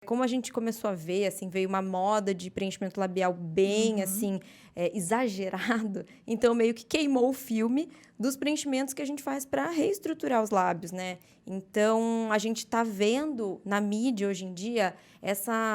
Como a gente começou a ver, assim, veio uma moda de preenchimento labial bem, Uhum. assim, exagerado, então meio que queimou o filme dos preenchimentos que a gente faz para reestruturar os lábios, né? Então, a gente tá vendo na mídia hoje em dia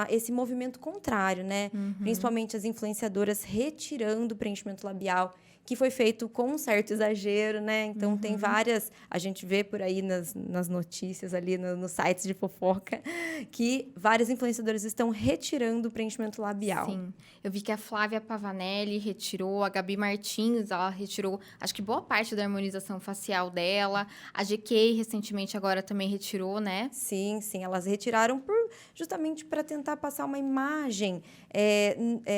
esse movimento contrário, né? Uhum. Principalmente as influenciadoras retirando o preenchimento labial, que foi feito com um certo exagero, né? Então, tem Uhum. várias. A gente vê por aí nas notícias, ali nos sites de fofoca, que vários influenciadores estão retirando o preenchimento labial. Sim, eu vi que a Flávia Pavanelli retirou, a Gabi Martins, ela retirou, acho que boa parte da harmonização facial dela. A GK recentemente agora também retirou, né? Sim, sim, elas retiraram justamente para tentar passar uma imagem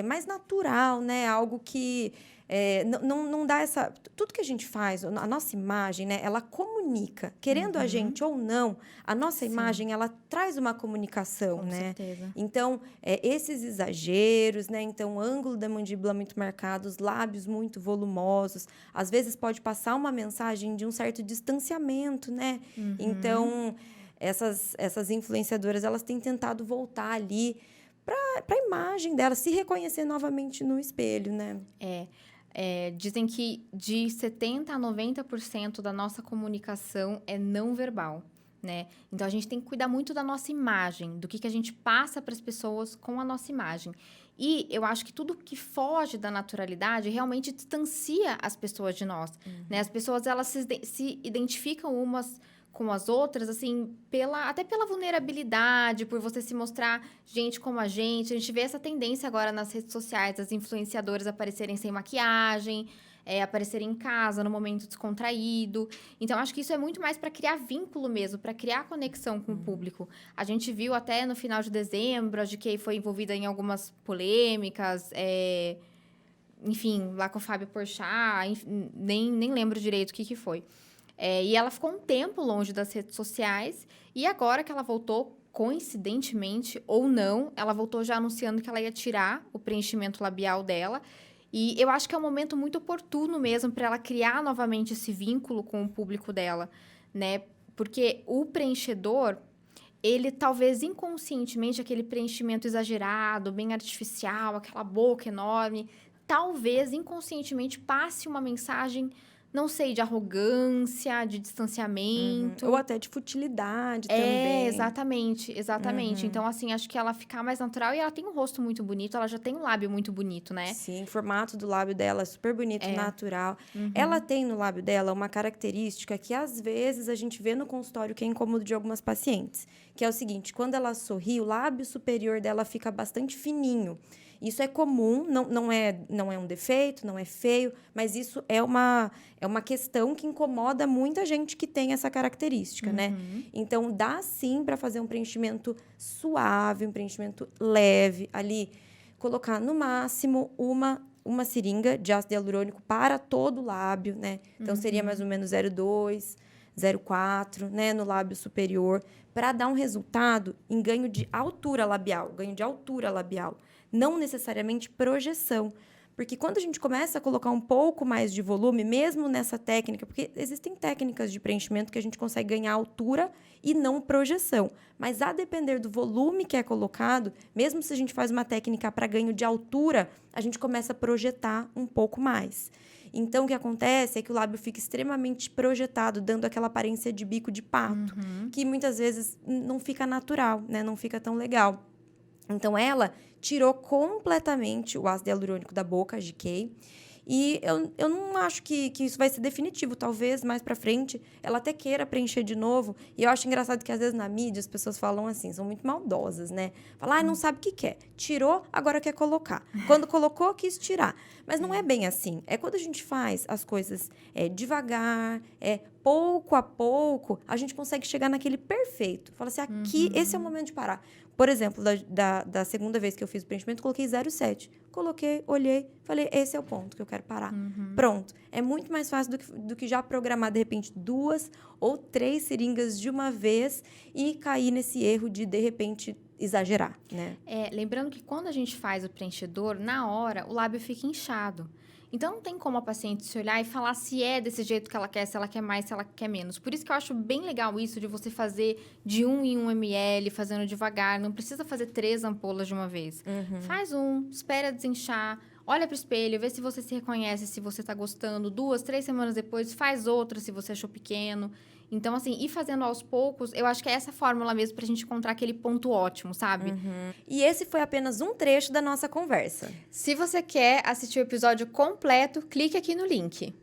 mais natural, né? Algo que não dá essa. Tudo que a gente faz, a nossa imagem, né? Ela comunica. Querendo a Uhum. gente ou não, a nossa Sim, imagem, ela traz uma comunicação, com né? certeza. Então, esses exageros, né? Então, o ângulo da mandíbula muito marcado, os lábios muito volumosos, às vezes pode passar uma mensagem de um certo distanciamento, né? Uhum. Então, essas influenciadoras, elas têm tentado voltar ali para a imagem delas, se reconhecer novamente no espelho, né? Dizem que de 70 a 90% da nossa comunicação é não verbal, né? Então a gente tem que cuidar muito da nossa imagem, do que a gente passa para as pessoas com a nossa imagem. E eu acho que tudo que foge da naturalidade realmente distancia as pessoas de nós, né? As pessoas elas se identificam umas com as outras, assim, até pela vulnerabilidade, por você se mostrar gente como a gente vê essa tendência agora nas redes sociais, as influenciadoras aparecerem sem maquiagem, aparecerem em casa, no momento descontraído. Então, acho que isso é muito mais para criar vínculo mesmo, para criar conexão com o público. A gente viu até no final de dezembro, a GK foi envolvida em algumas polêmicas, enfim, lá com o Fábio Porchat, enfim, nem lembro direito o que foi. E ela ficou um tempo longe das redes sociais. E agora que ela voltou, coincidentemente ou não, ela voltou já anunciando que ela ia tirar o preenchimento labial dela. E eu acho que é um momento muito oportuno mesmo para ela criar novamente esse vínculo com o público dela, né? Porque o preenchedor, ele talvez inconscientemente, aquele preenchimento exagerado, bem artificial, aquela boca enorme, talvez inconscientemente passe uma mensagem, não sei, de arrogância, de Uhum. Ou distanciamento. até de futilidade também. Exatamente, exatamente. Uhum. Então, assim, acho que ela fica mais natural e ela tem um rosto muito bonito, ela já tem um lábio muito bonito, né? Sim, o formato do lábio dela é super bonito, É. natural. Ela Uhum. tem no lábio dela uma característica que às vezes a gente vê no consultório que é incômodo de algumas pacientes, que é o seguinte, quando ela sorri, o lábio superior dela fica bastante fininho. Isso é comum, não é um defeito, não é feio, mas isso é uma questão que incomoda muita gente que tem essa característica, né? Uhum. Então, dá sim para fazer um preenchimento suave, um preenchimento leve ali, colocar no máximo uma seringa de ácido hialurônico para todo o lábio, né? Então seria mais Uhum. ou menos 0,2, 0,4, né, no lábio superior, para dar um resultado em ganho de altura labial, não necessariamente projeção. Porque quando a gente começa a colocar um pouco mais de volume, mesmo nessa técnica, porque existem técnicas de preenchimento que a gente consegue ganhar altura e não projeção. Mas a depender do volume que é colocado, mesmo se a gente faz uma técnica para ganho de altura, a gente começa a projetar um pouco mais. Então, o que acontece é que o lábio fica extremamente projetado, dando aquela aparência de bico de pato, Uhum. que muitas vezes não fica natural, né? Não fica tão legal. Então, ela tirou completamente o ácido hialurônico da boca, a GK. E eu não acho que isso vai ser definitivo. Talvez mais pra frente ela até queira preencher de novo. E eu acho engraçado que às vezes na mídia as pessoas falam assim, são muito maldosas, né? Falar, não sabe o que quer. Tirou, agora quer colocar. Quando colocou, quis tirar. Mas não é bem assim. É quando a gente faz as coisas devagar, pouco a pouco, a gente consegue chegar naquele perfeito. Fala assim, aqui, esse é o Uhum. momento de parar. Por exemplo, da segunda vez que eu fiz o preenchimento, coloquei 0,7. Coloquei, olhei, falei, esse é o ponto que eu quero parar. Uhum. Pronto. É muito mais fácil do que já programar, de repente, 2 ou 3 seringas de uma vez e cair nesse erro de repente, exagerar, né? Lembrando que quando a gente faz o preenchedor, na hora, o lábio fica inchado. Então, não tem como a paciente se olhar e falar se é desse jeito que ela quer, se ela quer mais, se ela quer menos. Por isso que eu acho bem legal isso de você fazer de 1 em 1 ml, fazendo devagar. Não precisa fazer 3 ampolas de uma vez. Faz espera desinchar, olha pro espelho, vê se você se reconhece, se você tá gostando. 2, 3 semanas depois, faz outra se você achou pequeno. Então, assim, ir fazendo aos poucos, eu acho que é essa fórmula mesmo pra gente encontrar aquele ponto ótimo, sabe? E esse foi apenas um trecho da nossa conversa. Se você quer assistir o episódio completo, clique aqui no link.